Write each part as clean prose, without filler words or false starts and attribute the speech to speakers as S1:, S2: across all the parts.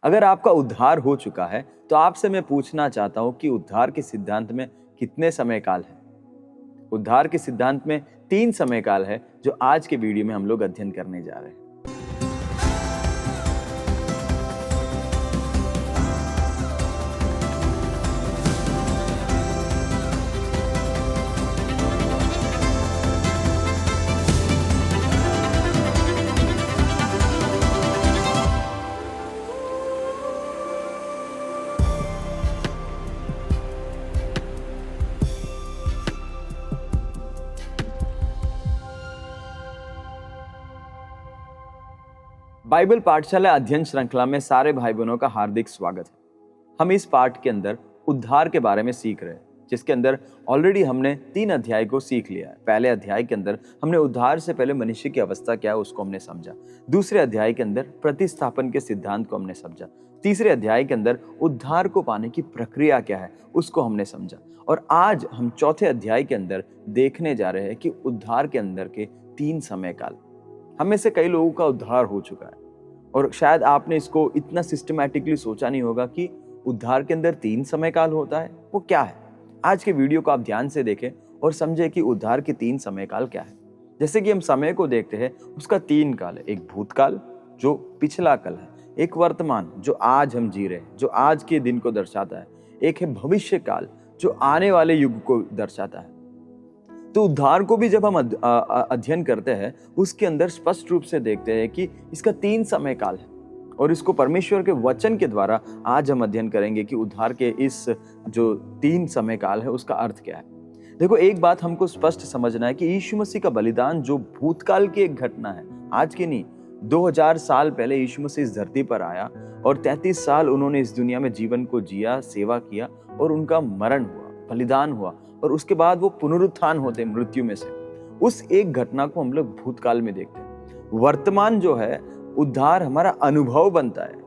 S1: अगर आपका उद्धार हो चुका है तो आपसे मैं पूछना चाहता हूं कि उद्धार के सिद्धांत में कितने समय काल है। उद्धार के सिद्धांत में 3 समय काल है जो आज के वीडियो में हम लोग अध्ययन करने जा रहे हैं। बाइबल पाठशाला अध्ययन श्रृंखला में सारे भाई बहनों का हार्दिक स्वागत है। हम इस पाठ के अंदर उद्धार के बारे में सीख रहे हैं, जिसके अंदर ऑलरेडी हमने 3 अध्याय को सीख लिया है। पहले अध्याय के अंदर हमने उद्धार से पहले मनुष्य की अवस्था क्या है उसको हमने समझा। दूसरे अध्याय के अंदर प्रतिस्थापन के सिद्धांत को हमने समझा। तीसरे अध्याय के अंदर उद्धार को पाने की प्रक्रिया क्या है उसको हमने समझा। और आज हम चौथे अध्याय के अंदर देखने जा रहे हैं कि उद्धार के अंदर के 3 समय काल। हम में से कई लोगों का उद्धार हो चुका है और शायद आपने इसको इतना सिस्टमैटिकली सोचा नहीं होगा कि उद्धार के अंदर 3 समय काल होता है। वो क्या है? आज के वीडियो को आप ध्यान से देखें और समझें कि उद्धार के 3 समय काल क्या है। जैसे कि हम समय को देखते हैं, उसका 3 काल है। एक भूतकाल जो पिछला काल है, एक वर्तमान जो आज हम जी रहे हैं, जो आज के दिन को दर्शाता है, एक है भविष्य काल जो आने वाले युग को दर्शाता है। तो उद्धार को भी जब हम अध्ययन करते हैं उसके अंदर स्पष्ट रूप से देखते हैं कि इसका 3 समय काल है और इसको परमेश्वर के वचन के द्वारा आज हम अध्ययन करेंगे कि उद्धार के इस जो 3 समय काल है उसका अर्थ क्या है। देखो, एक बात हमको स्पष्ट समझना है कि यीशु मसीह का बलिदान जो भूतकाल की एक घटना है, आज की नहीं। 2000 साल पहले यीशु मसीह इस धरती पर आया और 33 साल उन्होंने इस दुनिया में जीवन को जिया, सेवा किया और उनका मरण हुआ, बलिदान हुआ और उसके बाद वो पुनरुत्थान होते मृत्यु में से। उस एक घटना को हम लोग भूतकाल में देखते हैं। वर्तमान जो है उद्धार हमारा अनुभव बनता है।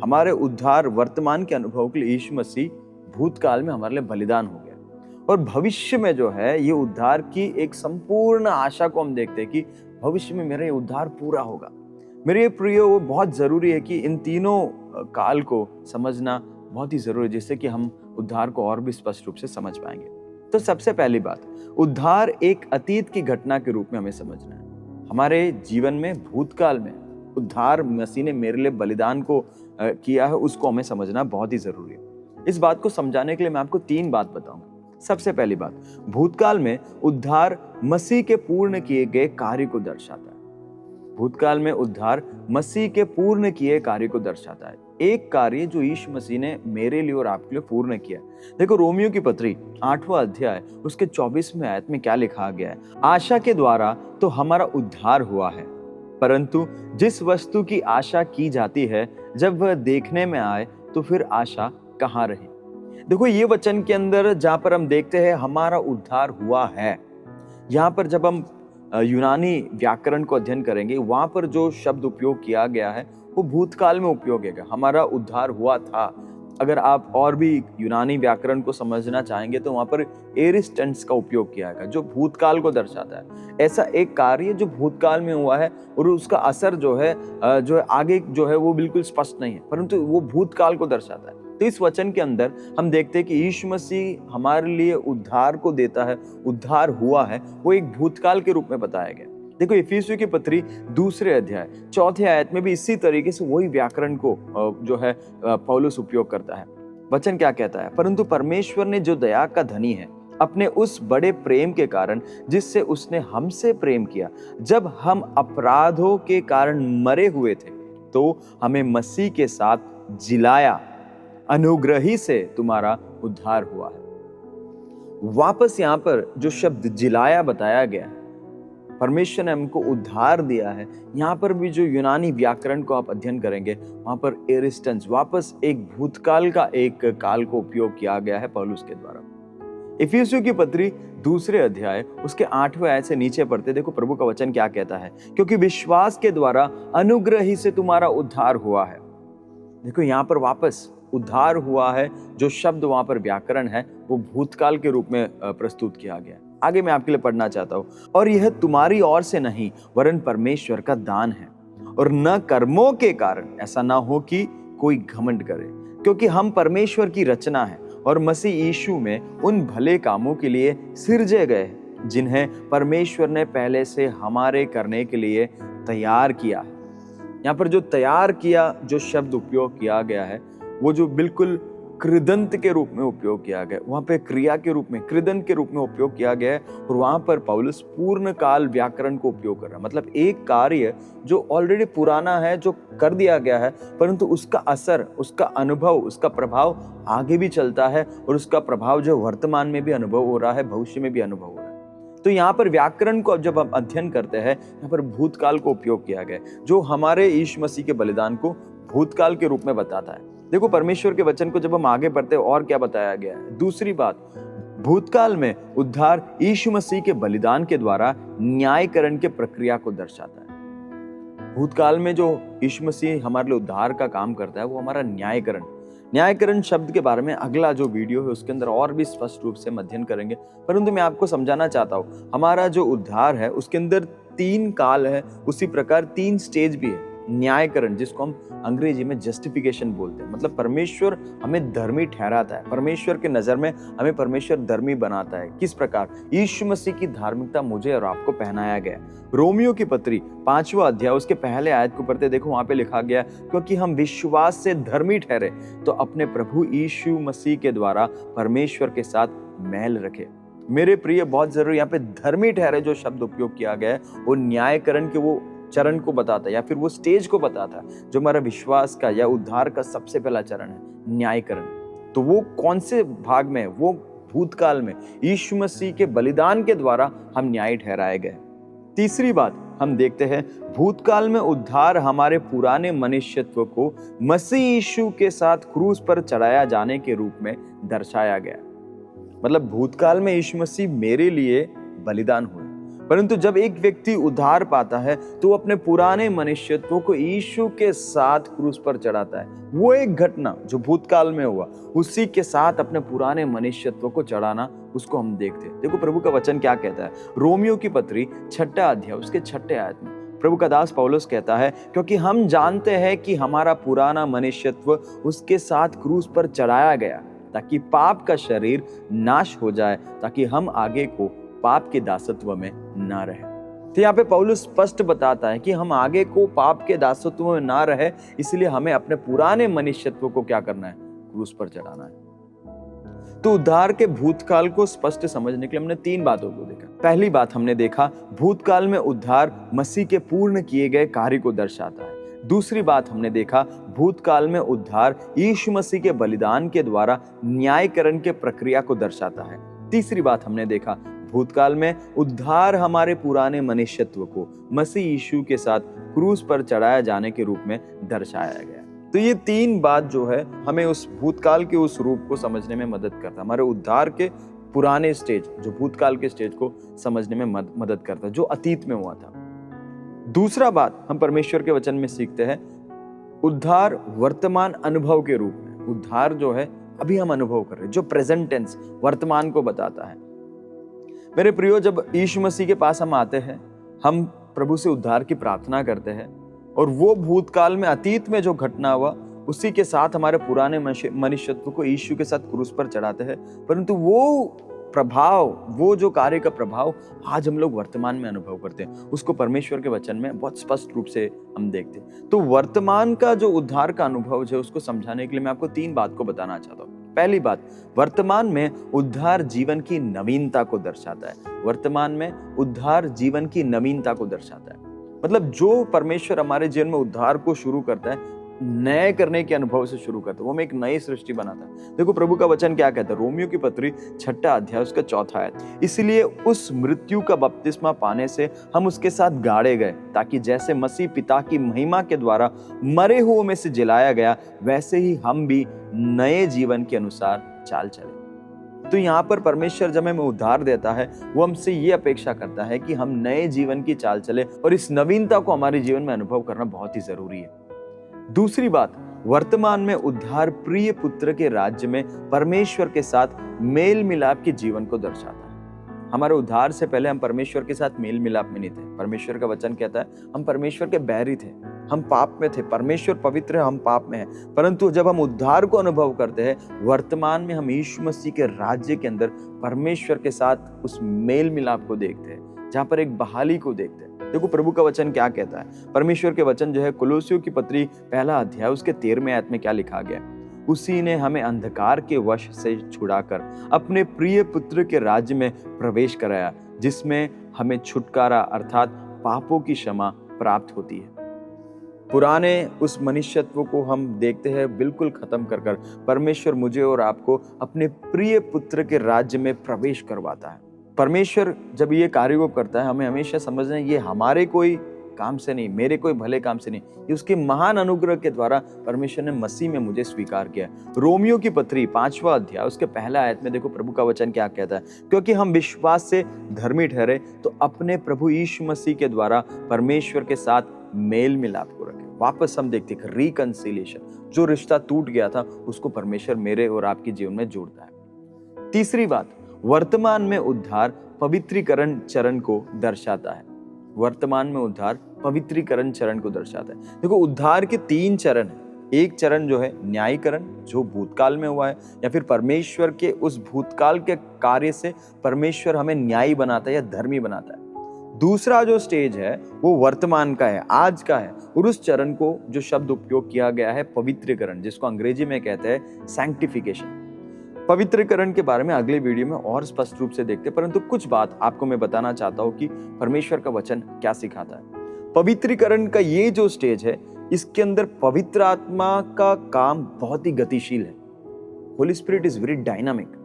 S1: हमारे उद्धार वर्तमान के अनुभव के लिए यीशु मसीह भूतकाल में हमारे लिए बलिदान हो गया। और भविष्य में जो है ये उद्धार की एक संपूर्ण आशा को हम देखते हैं कि भविष्य में मेरा ये उद्धार पूरा होगा। मेरे प्रिय, वो बहुत जरूरी है कि इन तीनों काल को समझना बहुत ही जरूरी है, जिससे कि हम उद्धार को और भी स्पष्ट रूप से समझ पाएंगे। तो सबसे पहली बात, उद्धार एक अतीत की घटना के रूप में हमें समझना है। हमारे जीवन में भूतकाल में उद्धार मसीह ने मेरे लिए बलिदान को किया है, उसको हमें समझना बहुत ही जरूरी है। इस बात को समझाने के लिए मैं आपको 3 बात बताऊंगा। सबसे पहली बात, भूतकाल में उद्धार मसीह के पूर्ण किए गए कार्य को दर्शाता है। भूतकाल में उद्धार मसीह के पूर्ण किए कार्य को दर्शाता है। एक कार्य जो यीशु मसीह ने मेरे लिए और आपके लिए पूर्ण किया। देखो, रोमियो की पत्री 8वां अध्याय उसके 24वें आयत में क्या लिखा गया है? आशा के द्वारा तो हमारा उद्धार हुआ है, परंतु जिस वस्तु की आशा की जाती है जब वह देखने में आए तो फिर आशा कहाँ रही। देखो, ये वचन के अंदर जहां पर हम देखते हैं हमारा उद्धार हुआ है, यहाँ पर जब हम यूनानी व्याकरण को अध्ययन करेंगे, वहां पर जो शब्द उपयोग किया गया है वो भूतकाल में उपयोग है। हमारा उद्धार हुआ था। अगर आप और भी यूनानी व्याकरण को समझना चाहेंगे तो वहां पर एरिस्ट टेंस का उपयोग किया गया जो भूतकाल को दर्शाता है। ऐसा एक कार्य जो भूतकाल में हुआ है और उसका असर जो है आगे जो है वो बिल्कुल स्पष्ट नहीं है, परंतु वो भूतकाल को दर्शाता है। तो इस वचन के अंदर हम देखते हैं कि यीशु मसीह हमारे लिए उद्धार को देता है, उद्धार हुआ है, वो एक भूतकाल के रूप में बताया गया। देखो, इफिसियों की पत्री 2 अध्याय 4 आयत में भी इसी तरीके से वही व्याकरण को जो है पौलुस उपयोग करता है। वचन क्या कहता है? परंतु परमेश्वर ने जो दया का धनी है, अपने उस बड़े प्रेम के कारण जिससे उसने हमसे प्रेम किया, जब हम अपराधों के कारण मरे हुए थे तो हमें मसीह के साथ जिलाया, अनुग्रह ही से तुम्हारा उद्धार हुआ है। वापस यहाँ पर जो शब्द जिलाया बताया गया है, परमेश्वर ने हमको उद्धार दिया है। यहाँ पर भी जो यूनानी व्याकरण को आप अध्ययन करेंगे वहां पर एरिस्टेंस, वापस एक भूतकाल का एक काल को उपयोग किया गया है पौलुस के द्वारा। इफिसियों की पत्री 2 अध्याय उसके 8वें आयत से नीचे पढ़ते, देखो प्रभु का वचन क्या कहता है? क्योंकि विश्वास के द्वारा अनुग्रह ही से तुम्हारा उद्धार हुआ है। देखो, यहाँ पर वापस उद्धार हुआ है, जो शब्द वहां पर व्याकरण है वो भूतकाल के रूप में प्रस्तुत किया गया। आगे मैं आपके लिए पढ़ना चाहता हूं, और यह तुम्हारी ओर से नहीं वरन परमेश्वर का दान है, और न कर्मों के कारण, ऐसा ना हो कि कोई घमंड करे, क्योंकि हम परमेश्वर की रचना है और मसीह यीशु में उन भले कामों के लिए सिरजे गए जिन्हें परमेश्वर ने पहले से हमारे करने के लिए तैयार किया है। यहाँ पर जो तैयार किया जो शब्द उपयोग किया गया है वो जो बिल्कुल कृदंत के रूप में उपयोग किया गया, वहां पे क्रिया के रूप में, कृदंत के रूप में उपयोग किया गया है। और वहां पर पौलुस पूर्ण काल व्याकरण को उपयोग कर रहा है। मतलब एक कार्य जो ऑलरेडी पुराना है, जो कर दिया गया है, परंतु उसका असर, उसका अनुभव, उसका प्रभाव आगे भी चलता है और उसका प्रभाव जो वर्तमान में भी अनुभव हो रहा है, भविष्य में भी अनुभव हो रहा है। तो यहाँ पर व्याकरण को जब हम अध्ययन करते हैं, यहाँ पर भूतकाल को उपयोग किया गया है, जो हमारे यीशु मसीह के बलिदान को भूतकाल के रूप में बताता है। देखो, परमेश्वर के वचन को जब हम आगे पढ़ते हैं और क्या बताया गया है। दूसरी बात, भूतकाल में उद्धार यीशु मसीह के बलिदान के द्वारा न्यायकरण के प्रक्रिया को दर्शाता है। भूतकाल में जो यीशु मसीह हमारे लिए उद्धार का काम करता है वो हमारा न्यायकरण शब्द के बारे में अगला जो वीडियो है उसके अंदर और भी स्पष्ट रूप से हम अध्ययन करेंगे। परंतु मैं आपको समझाना चाहता हूँ, हमारा जो उद्धार है उसके अंदर 3 काल है, उसी प्रकार 3 स्टेज भी है। न्यायकरण, जिसको हम अंग्रेजी में जस्टिफिकेशन बोलते हैं, मतलब परमेश्वर हमें धर्मी ठहराता है, परमेश्वर के नजर में हमें परमेश्वर धर्मी बनाता है। किस प्रकार? यीशु मसीह की धार्मिकता मुझे और आपको पहनाया गया। रोमियो की पत्री 5वां अध्याय उसके पहले आयत को पढ़ते देखो, वहां पे लिखा गया, क्योंकि हम विश्वास से धर्मी ठहरे तो अपने प्रभु यीशु मसीह के द्वारा परमेश्वर के साथ मेल रखे। मेरे प्रिय, बहुत जरूरी यहाँ पे धर्मी ठहरे जो शब्द उपयोग किया गया है वो न्यायकरण के वो चरण को बताता है या फिर वो स्टेज को बताता है जो हमारा विश्वास का या उद्धार का सबसे पहला चरण है, न्यायकरण। तो वो कौन से भाग में? वो भूतकाल में यीशु मसीह के बलिदान के द्वारा हम न्याय ठहराए गए। तीसरी बात हम देखते हैं, भूतकाल में उद्धार हमारे पुराने मनुष्यत्व को मसीह यीशु के साथ क्रूस पर चढ़ाया जाने के रूप में दर्शाया गया। मतलब भूतकाल में यीशु मसीह मेरे लिए बलिदान हुए, परंतु जब एक व्यक्ति उद्धार पाता है तो वो अपने पुराने मनुष्यत्व को यीशु के साथ क्रूस पर चढ़ाता है। वो एक घटना जो भूतकाल में हुआ, उसी के साथ अपने पुराने मनुष्यत्व को चढ़ाना, उसको हम देखते हैं। देखो प्रभु का वचन क्या कहता है। रोमियो की पत्री 6वां अध्याय उसके 6वें आयत में प्रभु का दास पौलुस कहता है, क्योंकि हम जानते हैं कि हमारा पुराना मनुष्यत्व उसके साथ क्रूस पर चढ़ाया गया ताकि पाप का शरीर नाश हो जाए, ताकि हम आगे को पाप के दासत्व में ना रहे। तो यहाँ पे पौलुस स्पष्ट बताता है कि हम आगे को पाप के दासत्व में ना रहे, इसलिए हमें अपने पुराने मनुष्यत्व को क्या करना है? क्रूस पर चढ़ाना है। तो उद्धार के भूतकाल को स्पष्ट समझने के लिए हमने 3 बातों को देखा। पहली बात हमने देखा, भूतकाल में उद्धार मसीह के पूर्ण किए गए कार्य को दर्शाता है। दूसरी बात हमने देखा, भूतकाल में उद्धार यीशु मसीह के बलिदान के द्वारा न्यायकरण के प्रक्रिया को दर्शाता है। तीसरी बात हमने देखा, भूतकाल में उद्धार हमारे पुराने मनुष्यत्व को मसीह यीशु के साथ क्रूस पर चढ़ाया जाने के रूप में दर्शाया गया। तो ये 3 बात जो है हमें उस भूतकाल के उस रूप को समझने में मदद करता है, हमारे उद्धार के पुराने स्टेज, जो भूतकाल के स्टेज को समझने में मदद करता है, जो अतीत में हुआ था। दूसरा बात हम परमेश्वर के वचन में सीखते हैं, उद्धार वर्तमान अनुभव के रूप में। उद्धार जो है अभी हम अनुभव कर रहे हैं, जो प्रेजेंट टेंस वर्तमान को बताता है। मेरे प्रियो, जब यीशु मसीह के पास हम आते हैं, हम प्रभु से उद्धार की प्रार्थना करते हैं और वो भूतकाल में, अतीत में जो घटना हुआ उसी के साथ हमारे पुराने मनुष्यत्व को यीशु के साथ क्रूस पर चढ़ाते हैं। परंतु वो प्रभाव, वो जो कार्य का प्रभाव आज हम लोग वर्तमान में अनुभव करते हैं, उसको परमेश्वर के वचन में बहुत स्पष्ट रूप से हम देखते हैं। तो वर्तमान का जो उद्धार का अनुभव है उसको समझाने के लिए मैं आपको 3 बात को बताना चाहता हूँ। पहली बात, वर्तमान में उद्धार जीवन की नवीनता को दर्शाता है। वर्तमान में उद्धार जीवन की नवीनता को दर्शाता है। मतलब जो परमेश्वर हमारे जीवन में उद्धार को शुरू करता है, नए करने के अनुभव से शुरू करता है, वो हमें एक नई सृष्टि बनाता है। देखो प्रभु का वचन क्या कहता है, रोमियो की पत्री 6वां अध्याय उसका 4था आयत, इसलिए उस मृत्यु का बपतिस्मा पाने से हम उसके साथ गाड़े गए, ताकि जैसे मसीह पिता की महिमा के द्वारा मरे हुओं में से जिलाया गया, वैसे ही हम भी नए जीवन के अनुसार चाल चले। तो यहाँ पर परमेश्वर जब हमें उद्धार देता है, वो हमसे ये अपेक्षा करता है कि हम नए जीवन की चाल चले, और इस नवीनता को हमारे जीवन में अनुभव करना बहुत ही जरूरी है। दूसरी बात, वर्तमान में उद्धार प्रिय पुत्र के राज्य में परमेश्वर के साथ मेल मिलाप के जीवन को दर्शाता है। हमारे उद्धार से पहले हम परमेश्वर के साथ मेल मिलाप में नहीं थे। परमेश्वर का वचन कहता है हम परमेश्वर के बैरी थे, हम पाप में थे, परमेश्वर पवित्र है, हम पाप में हैं। परंतु जब हम उद्धार को अनुभव करते हैं, वर्तमान में हम यीशु मसीह के राज्य के अंदर परमेश्वर के साथ उस मेल मिलाप को देखते हैं, जहां पर एक बहाली को देखते हैं। देखो प्रभु का वचन क्या कहता है। परमेश्वर के वचन जो है कुलोसियों की पत्री 1 अध्याय उसके 13वें आयत में क्या लिखा गया, उसी ने हमें अंधकार के वश से छुड़ाकर अपने प्रिय पुत्र के राज्य में प्रवेश कराया, जिसमें हमें छुटकारा अर्थात पापों की क्षमा प्राप्त होती है। पुराने उस मनुष्यत्व को हम देखते हैं बिल्कुल खत्म कर कर परमेश्वर मुझे और आपको अपने प्रिय पुत्र के राज्य में प्रवेश करवाता है। परमेश्वर जब ये कार्य को करता है, हमें हमेशा समझना है ये हमारे कोई काम से नहीं, मेरे कोई भले काम से नहीं, ये उसके महान अनुग्रह के द्वारा परमेश्वर ने मसीह में मुझे स्वीकार किया। रोमियो की पत्री 5वां अध्याय उसके 1 आयत में देखो प्रभु का वचन क्या कहता है, क्योंकि हम विश्वास से धर्मी ठहरे तो अपने प्रभु यीशु मसीह के द्वारा परमेश्वर के साथ मेल मिलाप को रखे। वापस हम देखते हैं रिकंसिलिएशन, जो रिश्ता टूट गया था उसको परमेश्वर मेरे और आपके जीवन में जोड़ता है। तीसरी बात, वर्तमान में उद्धार पवित्रीकरण चरण को दर्शाता है। वर्तमान में उद्धार पवित्रीकरण चरण को दर्शाता है। देखो उद्धार के 3 चरण हैं। एक चरण जो है न्यायीकरण, जो भूतकाल में हुआ है, या फिर परमेश्वर के उस भूतकाल के कार्य से परमेश्वर हमें न्यायी बनाता है या धर्मी बनाता है। दूसरा जो स्टेज है वो वर्तमान का है, आज का है, और उस चरण को जो शब्द उपयोग किया गया है पवित्रीकरण, जिसको अंग्रेजी में कहते हैं सैंक्टिफिकेशन। पवित्रीकरण के बारे में अगले वीडियो में और स्पष्ट रूप से देखते हैं, परंतु कुछ बात आपको मैं बताना चाहता हूं कि परमेश्वर का वचन क्या सिखाता है। पवित्रीकरण का ये जो स्टेज है, इसके अंदर पवित्र आत्मा का काम बहुत ही गतिशील है। Holi spirit is very dynamic.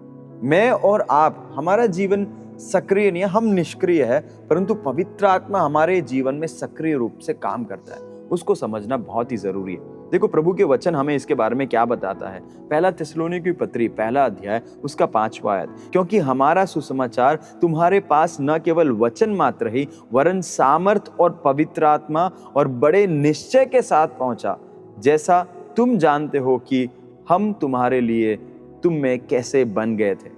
S1: मैं और आप, हमारा जीवन सक्रिय नहीं है, हम निष्क्रिय है, परंतु पवित्र आत्मा हमारे जीवन में सक्रिय रूप से काम करता है। उसको समझना बहुत ही जरूरी है। देखो प्रभु के वचन हमें इसके बारे में क्या बताता है। 1 थिस्सलुनीकियों की पत्री 1 अध्याय उसका 5वां आयत, क्योंकि हमारा सुसमाचार तुम्हारे पास न केवल वचन मात्र ही वरन सामर्थ और पवित्र आत्मा और बड़े निश्चय के साथ पहुंचा, जैसा तुम जानते हो कि हम तुम्हारे लिए तुम में कैसे बन गए थे।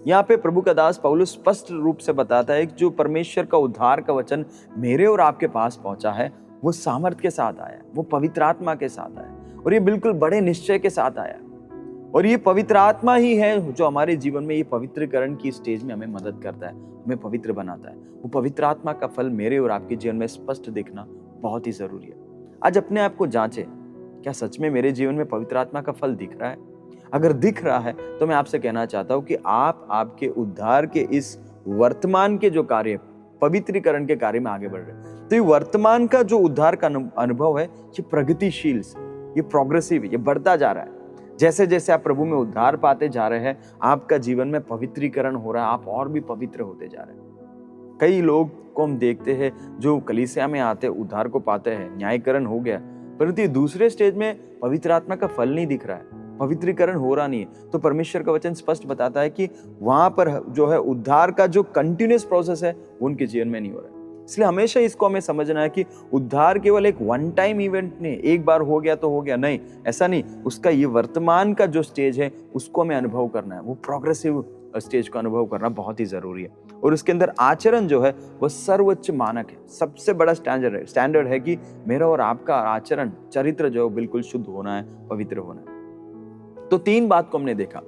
S1: यहाँ पे प्रभु का दास पौलुस स्पष्ट रूप से बताता है कि जो परमेश्वर का उद्धार का वचन मेरे और आपके पास पहुंचा है, वो सामर्थ के साथ आया, वो पवित्र आत्मा के साथ आया, और ये बिल्कुल बड़े निश्चय के साथ आया। और ये पवित्र आत्मा ही है जो हमारे जीवन में ये पवित्रीकरण की स्टेज में हमें मदद करता है, हमें पवित्र बनाता है। वो पवित्र आत्मा का फल मेरे और आपके जीवन में स्पष्ट दिखना बहुत ही जरूरी है। आज अपने आप को जांचें, क्या सच में मेरे जीवन में पवित्र आत्मा का फल दिख रहा है? अगर दिख रहा है तो मैं आपसे कहना चाहता हूं कि आप आपके उद्धार के इस वर्तमान के जो कार्य, पवित्रीकरण के कार्य में आगे बढ़ रहे हैं। तो ये वर्तमान का जो उद्धार का अनुभव है, ये प्रगतिशील, ये प्रोग्रेसिव, ये बढ़ता जा रहा है। जैसे जैसे आप प्रभु में उद्धार पाते जा रहे हैं, आपका जीवन में पवित्रीकरण हो रहा है, आप और भी पवित्र होते जा रहे हैं। कई लोग को हम देखते हैं जो कलीसिया में आते उद्धार को पाते हैं, न्यायीकरण हो गया, परंतु दूसरे स्टेज में पवित्र आत्मा का फल नहीं दिख रहा है, पवित्रीकरण हो रहा नहीं है। तो परमेश्वर का वचन स्पष्ट बताता है कि वहां पर जो है उद्धार का जो कंटिन्यूअस प्रोसेस है वो उनके जीवन में नहीं हो रहा है। इसलिए हमेशा इसको हमें समझना है कि उद्धार केवल एक वन टाइम इवेंट नहीं, एक बार हो गया तो हो गया, नहीं, ऐसा नहीं। उसका ये वर्तमान का जो स्टेज है उसको हमें अनुभव करना है, वो प्रोग्रेसिव स्टेज का अनुभव करना बहुत ही जरूरी है। और उसके अंदर आचरण जो है वो सर्वोच्च मानक है, सबसे बड़ा स्टैंडर्ड है कि मेरा और आपका आचरण, चरित्र जो बिल्कुल शुद्ध होना है, पवित्र होना है। तो 3 बात को हमने देखा।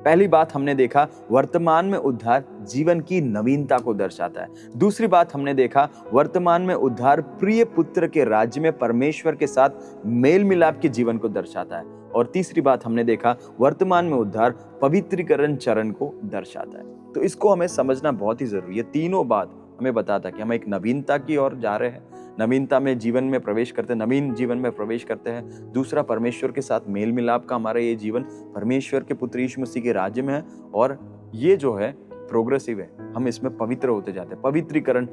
S1: पहली बात हमने देखा वर्तमान में उद्धार जीवन की नवीनता को दर्शाता है। दूसरी बात हमने देखा वर्तमान में उद्धार प्रिय पुत्र के राज्य में परमेश्वर के साथ मेल मिलाप के जीवन को दर्शाता है। और तीसरी बात हमने देखा वर्तमान में उद्धार पवित्रीकरण चरण को दर्शाता है। तो इसको हमें समझना बहुत ही जरूरी है। तीनों बात हमें बताता है कि हम एक नवीनता की ओर जा रहे हैं, नवीनता में जीवन में प्रवेश करते हैं, नवीन जीवन में प्रवेश करते हैं। दूसरा, परमेश्वर के साथ मेल मिलाप का हमारा ये जीवन परमेश्वर के पुत्र यीशु मसीह के राज्य में है, और ये जो है प्रोग्रेसिव है, हम इसमें पवित्र होते जाते हैं, पवित्रीकरण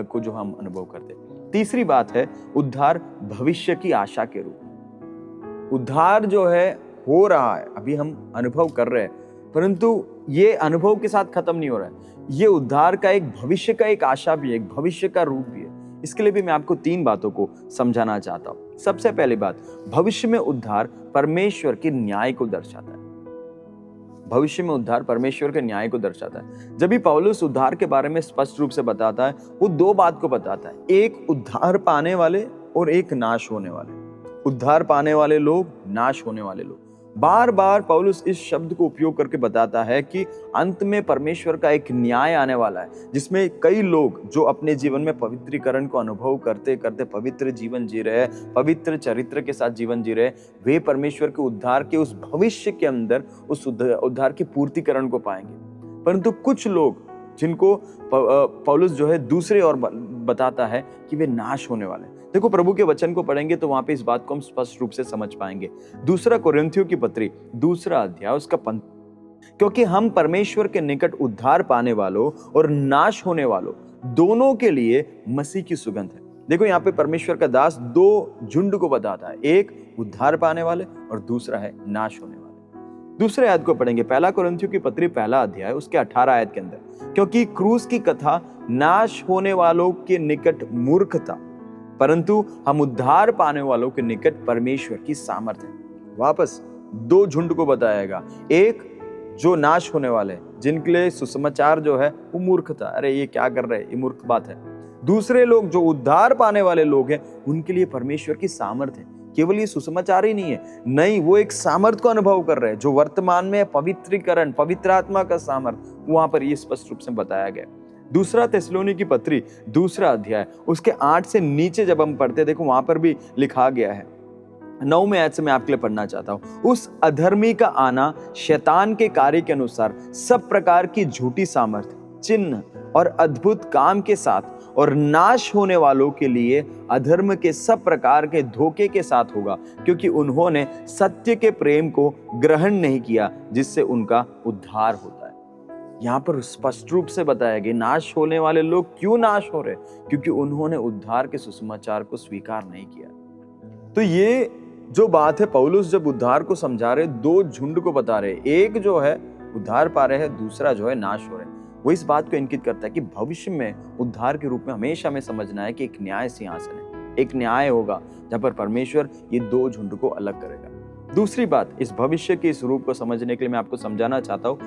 S1: को जो हम अनुभव करते हैं। तीसरी बात है उद्धार भविष्य की आशा के रूप। उद्धार जो है हो रहा है, अभी हम अनुभव कर रहे हैं, परंतु ये अनुभव के साथ खत्म नहीं हो रहा है। ये उद्धार का एक भविष्य का एक आशा भी है, एक भविष्य का रूप भी है। इसके लिए भी मैं आपको 3 बातों को समझाना चाहता हूं। सबसे पहली बात, भविष्य में उद्धार परमेश्वर के न्याय को दर्शाता है। भविष्य में उद्धार परमेश्वर के न्याय को दर्शाता है। जब भी पौलुस उद्धार के बारे में स्पष्ट रूप से बताता है, वो दो बात को बताता है, एक उद्धार पाने वाले और एक नाश होने वाले। उद्धार पाने वाले लोग, नाश होने वाले लोग। बार बार पौलुस इस शब्द को उपयोग करके बताता है कि अंत में परमेश्वर का एक न्याय आने वाला है, जिसमें कई लोग जो अपने जीवन में पवित्रीकरण को अनुभव करते करते पवित्र जीवन जी रहे हैं, पवित्र चरित्र के साथ जीवन जी रहे हैं, वे परमेश्वर के उद्धार के उस भविष्य के अंदर उस उद्धार की पूर्तिकरण को पाएंगे। परंतु कुछ लोग जिनको पौलुस जो है दूसरे और बताता है कि वे नाश होने वाले। देखो, प्रभु के वचन को पढ़ेंगे तो वहां पे इस बात को हम स्पष्ट रूप से समझ पाएंगे। दूसरा कोरिन्थियों की पत्री 2 अध्याय उसका 15, क्योंकि हम परमेश्वर के निकट उद्धार पाने वालों और नाश होने वालों दोनों के लिए मसीह की सुगंध है। देखो, यहाँ पे परमेश्वर का दास दो झुंड को बताता है, एक उद्धार पाने वाले और दूसरा है नाश होने वाले। दूसरे आयत को पढ़ेंगे, 1 कोरिन्थियों की पत्री 1 अध्याय उसके 18 आयत के अंदर, क्योंकि क्रूस की कथा नाश होने वालों के निकट मूर्खता, परंतु हम उद्धार पाने वालों के निकट परमेश्वर की सामर्थ है। वापस दो झुंड को बताएगा, एक जो नाश होने वाले, जिनके लिए सुसमाचार जो है वो मूर्खता, अरे ये क्या कर रहे हैं, ये मूर्ख बात है। दूसरे लोग जो उद्धार पाने वाले लोग हैं, उनके लिए परमेश्वर की सामर्थ है। केवल ये सुसमाचार ही नहीं है, नहीं, वो एक सामर्थ को अनुभव कर रहे हैं जो वर्तमान में पवित्रीकरण, पवित्र आत्मा का सामर्थ, वहां पर ये स्पष्ट रूप से बताया गया। दूसरा थिस्सलुनी की पत्री 2 अध्याय उसके 8 से नीचे जब हम पढ़ते, देखो वहां पर भी लिखा गया है, 9वें आयत से मैं आपके लिए पढ़ना चाहता हूं। उस अधर्मी का आना शैतान के कार्य के अनुसार सब प्रकार की झूठी सामर्थ, चिन्ह और अद्भुत काम के साथ और नाश होने वालों के लिए अधर्म के सब प्रकार के धोखे के साथ होगा, क्योंकि उन्होंने सत्य के प्रेम को ग्रहण नहीं किया जिससे उनका उद्धार होता है। यहाँ पर स्पष्ट रूप से बताया गया नाश होने वाले लोग क्यों नाश हो रहे, क्योंकि उन्होंने उद्धार के सुसमाचार को स्वीकार नहीं किया। तो ये जो बात है, पौलुस जब उद्धार को समझा रहे, दो झुंड को बता रहे, एक जो है उद्धार पा रहे हैं, दूसरा जो है नाश हो रहे हैं। वो इस बात को इंगित करता है कि भविष्य में उद्धार के रूप में हमेशा हमें समझना है कि एक न्याय सिंहासन है, एक न्याय होगा जहां पर परमेश्वर ये दो झुंड को अलग करेगा। दूसरी बात, इस भविष्य के इस रूप को समझने के लिए मैं आपको समझाना चाहता हूँ,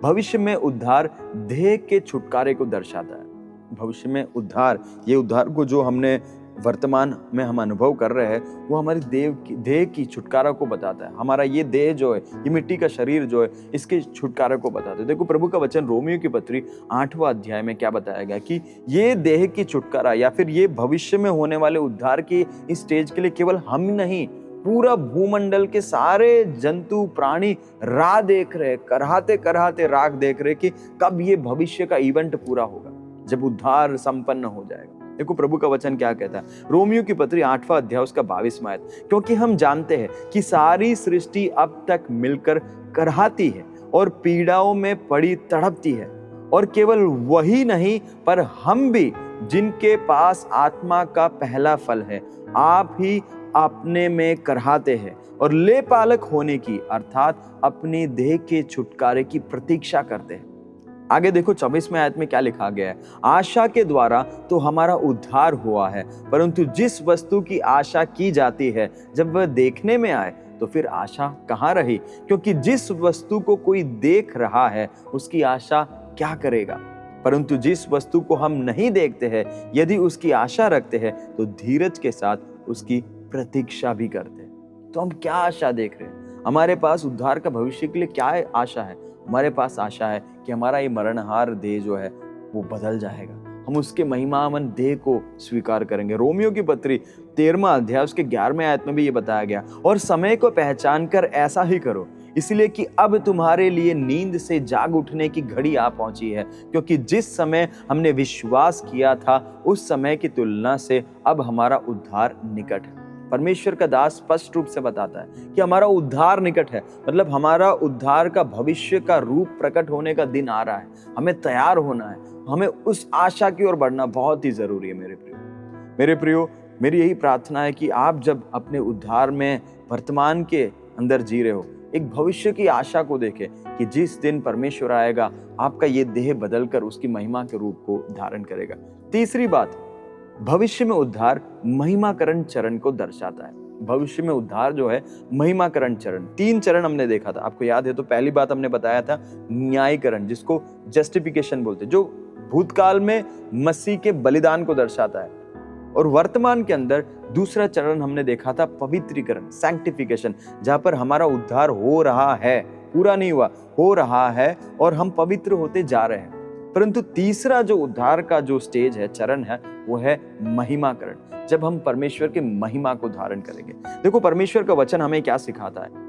S1: भविष्य में उद्धार देह के छुटकारे को दर्शाता है। भविष्य में उद्धार, ये उद्धार को जो हमने वर्तमान में हम अनुभव कर रहे हैं, वो हमारी देह की छुटकारा को बताता है। हमारा ये देह जो है, ये मिट्टी का शरीर जो है, इसके छुटकारे को बताता है। देखो, प्रभु का वचन रोमियो की पत्री 8वां अध्याय में क्या बताया गया कि ये देह की छुटकारा या फिर ये भविष्य में होने वाले उद्धार की इस स्टेज के लिए केवल हम नहीं, पूरा भूमंडल के सारे जंतु प्राणी राह देख रहे, कराहते कराहते राह देख रहे कि कब ये भविष्य का इवेंट पूरा होगा, जब उद्धार संपन्न हो जाएगा। देखो, प्रभु का वचन क्या कहता है, रोमियो की पत्री 8वां अध्याय उसका 22वां आयत, क्योंकि हम जानते हैं कि सारी सृष्टि अब तक मिलकर कराहती है और पीड़ाओं में पड़ी तड़पती है, और केवल वही नहीं पर हम भी, जिनके पास आत्मा का पहला फल है, आप ही अपने में कराहते हैं और ले पालक होने की अर्थात अपनी देह के छुटकारे की प्रतीक्षा करते हैं। आगे देखो 24वें आयत में क्या लिखा गया है, आशा के द्वारा तो हमारा उद्धार हुआ है, परंतु जिस वस्तु की आशा की जाती है जब वह देखने में आए तो फिर आशा कहाँ रही, क्योंकि जिस वस्तु को कोई देख रहा है उसकी आशा क्या करेगा। परंतु जिस वस्तु को हम नहीं देखते हैं, यदि उसकी आशा रखते हैं तो धीरज के साथ उसकी प्रतीक्षा भी करते हैं। तो हम क्या आशा देख रहे हैं? हमारे पास उद्धार का भविष्य के लिए क्या आशा है? हमारे पास आशा है कि हमारा ये मरणहार देह जो है वो बदल जाएगा, हम उसके महिमामन देह को स्वीकार करेंगे। रोमियो की पत्री 13वां अध्याय उसके 11वें आयत में भी ये बताया गया, और समय को पहचान कर ऐसा ही करो, इसलिए कि अब तुम्हारे लिए नींद से जाग उठने की घड़ी आ पहुंची है, क्योंकि जिस समय हमने विश्वास किया था उस समय की तुलना से अब हमारा उद्धार निकट है। परमेश्वर का दास स्पष्ट रूप से बताता है कि हमारा उद्धार निकट है, मतलब हमारा उद्धार का भविष्य का रूप प्रकट होने का दिन आ रहा है। हमें तैयार होना है, हमें उस आशा की ओर बढ़ना बहुत ही जरूरी है। मेरे प्रियो, मेरी यही प्रार्थना है कि आप जब अपने उद्धार में वर्तमान के अंदर जी रहे हो, एक भविष्य की आशा को देखें कि जिस दिन परमेश्वर आएगा आपका ये देह बदलकर उसकी महिमा के रूप को धारण करेगा। तीसरी बात, भविष्य में उद्धार महिमाकरण चरण को दर्शाता है। भविष्य में उद्धार जो है, महिमाकरण चरण, 3 चरण हमने देखा था। आपको याद है तो पहली बात हमने बताया था न्यायीकरण, जिसको जस्टिफिकेशन बोलते हैं, जो भूतकाल में मसीह के बलिदान को दर्शाता है। और वर्तमान के अंदर दूसरा चरण हमने देखा था पवित्रीकरण, सैंक्टिफिकेशन, जहां पर हमारा उद्धार हो रहा है, पूरा नहीं हुआ, हो रहा है और हम पवित्र होते जा रहे हैं। परंतु तीसरा जो उद्धार का जो स्टेज है, चरण है, वो है महिमाकरण, जब हम परमेश्वर के महिमा को धारण करेंगे। देखो परमेश्वर का वचन हमें क्या सिखाता है।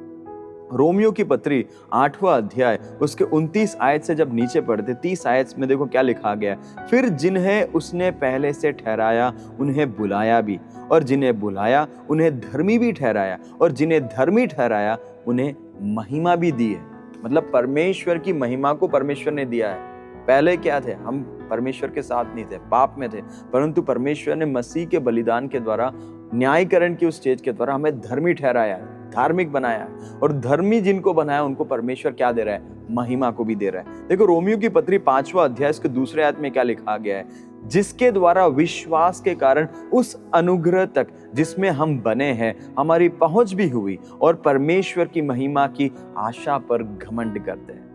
S1: रोमियो की पत्री 8वां अध्याय उसके 29 आयत से जब नीचे पढ़ते 30 आयत में देखो क्या लिखा गया है। फिर जिन्हें उसने पहले से ठहराया उन्हें बुलाया भी, और जिन्हें बुलाया उन्हें धर्मी भी ठहराया, और जिन्हें धर्मी ठहराया उन्हें महिमा भी दी है। मतलब परमेश्वर की महिमा को परमेश्वर ने दिया है। पहले क्या थे, हम परमेश्वर के साथ नहीं थे, पाप में थे, परंतु परमेश्वर ने मसीह के बलिदान के द्वारा, न्यायकरण की उस स्टेज के द्वारा हमें धर्मी ठहराया, धार्मिक बनाया। और धर्मी जिनको बनाया उनको परमेश्वर क्या दे रहा है, महिमा को भी दे रहा है। देखो रोमियो की पत्री 5वां अध्याय के दूसरे आयत में क्या लिखा गया है, जिसके द्वारा विश्वास के कारण उस अनुग्रह तक जिसमें हम बने हैं हमारी पहुंच भी हुई, और परमेश्वर की महिमा की आशा पर घमंड करते हैं।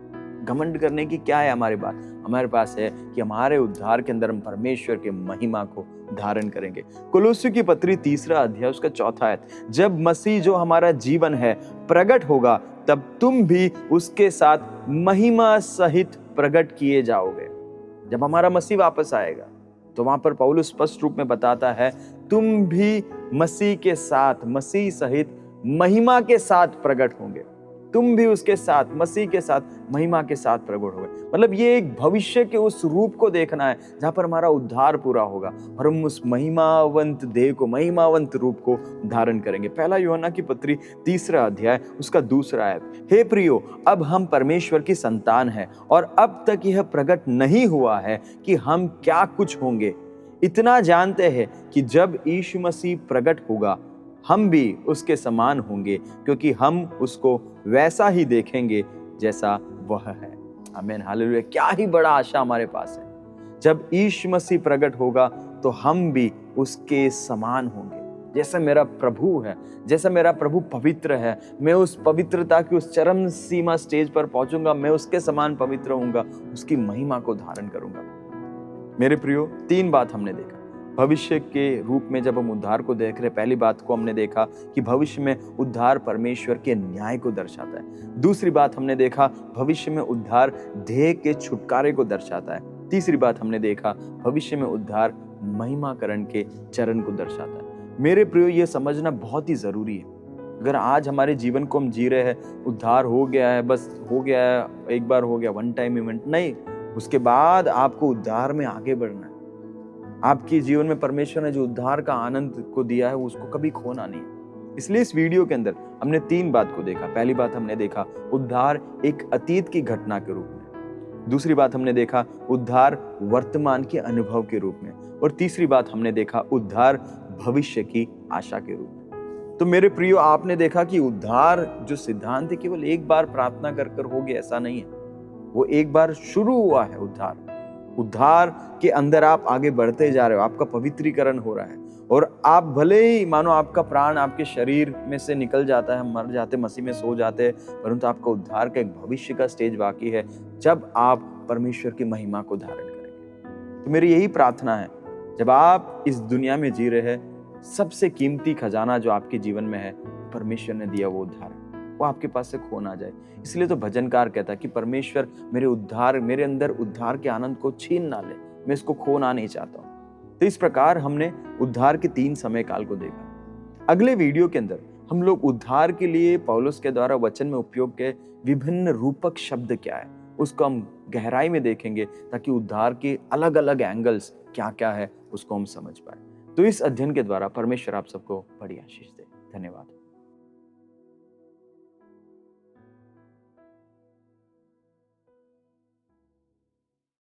S1: घमंड करने की क्या है हमारी बात, हमारे पास है कि हमारे उद्धार के अंदर हम परमेश्वर के महिमा को धारण करेंगे। कुलुस्सियों की पत्री 3रा अध्याय उसका 4था आयत, जब मसीह जो हमारा जीवन है प्रकट होगा, तब तुम भी उसके साथ महिमा सहित प्रकट किए जाओगे। जब हमारा मसीह वापस आएगा तो वहां पर पौलुस स्पष्ट रूप में बताता है, तुम भी मसीह के साथ, मसीह सहित महिमा के साथ प्रकट होंगे। तुम भी उसके साथ, मसीह के साथ, महिमा के साथ प्रकट होगे। मतलब ये एक भविष्य के उस रूप को देखना है जहां पर हमारा उद्धार पूरा होगा और हम उस महिमावंत देह को, महिमावंत रूप को धारण करेंगे। पहला यूहन्ना की पत्री 3रा अध्याय उसका 2रा आयत, हे प्रियो, अब हम परमेश्वर की संतान हैं और अब तक यह प्रकट नहीं हुआ है कि हम क्या कुछ होंगे। इतना जानते हैं कि जब यीशु मसीह प्रकट होगा हम भी उसके समान होंगे, क्योंकि हम उसको वैसा ही देखेंगे जैसा वह है। आमीन, हालेलुया। क्या ही बड़ा आशा हमारे पास है। जब यीशु मसीह प्रकट होगा तो हम भी उसके समान होंगे। जैसा मेरा प्रभु है, जैसा मेरा प्रभु पवित्र है, मैं उस पवित्रता की उस चरम सीमा स्टेज पर पहुंचूंगा, मैं उसके समान पवित्र होऊंगा, उसकी महिमा को धारण करूंगा। मेरे प्रियो, 3 बात हमने देखा भविष्य के रूप में। जब हम उद्धार को देख रहे, पहली बात को हमने देखा कि भविष्य में उद्धार परमेश्वर के न्याय को दर्शाता है। दूसरी बात हमने देखा, भविष्य में उद्धार देह के छुटकारे को दर्शाता है। तीसरी बात हमने देखा, भविष्य में उद्धार महिमाकरण के चरण को दर्शाता है। मेरे प्रियो, ये समझना बहुत ही जरूरी है। अगर आज हमारे जीवन को हम जी रहे हैं, उद्धार हो गया है, बस हो गया है, एक बार हो गया, वन टाइम इवेंट नहीं, उसके बाद आपको उद्धार में आगे बढ़ना है। आपके जीवन में परमेश्वर ने जो उद्धार का आनंद को दिया है उसको कभी खोना नहीं है। इसलिए इस वीडियो के अंदर हमने 3 बात को देखा। पहली बात हमने देखा उद्धार एक अतीत की घटना के रूप में। दूसरी बात हमने देखा उद्धार वर्तमान के अनुभव के रूप में। और तीसरी बात हमने देखा उद्धार भविष्य की आशा के रूप में। तो मेरे प्रियो, आपने देखा कि उद्धार जो सिद्धांत है केवल एक बार प्रार्थना कर कर हो गया, ऐसा नहीं है। वो एक बार शुरू हुआ है उद्धार के अंदर आप आगे बढ़ते जा रहे हो, आपका पवित्रीकरण हो रहा है। और आप भले ही मानो आपका प्राण आपके शरीर में से निकल जाता है, मर जाते, मसीह में सो जाते हैं, परंतु आपका उद्धार का एक भविष्य का स्टेज बाकी है जब आप परमेश्वर की महिमा को धारण करेंगे। तो मेरी यही प्रार्थना है, जब आप इस दुनिया में जी रहे हैं, सबसे कीमती खजाना जो आपके जीवन में है, परमेश्वर ने दिया वो उद्धार, वो आपके पास से खो ना जाए। इसलिए तो भजनकार कहता है कि परमेश्वर मेरे अंदर उद्धार के आनंद को छीन ना ले, मैं इसको खोना नहीं चाहता हूं। तो इस प्रकार हमने उद्धार के 3 समय काल को देखा। अगले वीडियो के अंदर हम लोग उद्धार के लिए पौलुस के द्वारा वचन में उपयोग के विभिन्न रूपक शब्द क्या है उसको हम गहराई में देखेंगे, ताकि उद्धार के अलग अलग एंगल्स क्या क्या है उसको हम समझ पाए। तो इस अध्ययन के द्वारा परमेश्वर आप सबको बड़ी आशीष दे। धन्यवाद।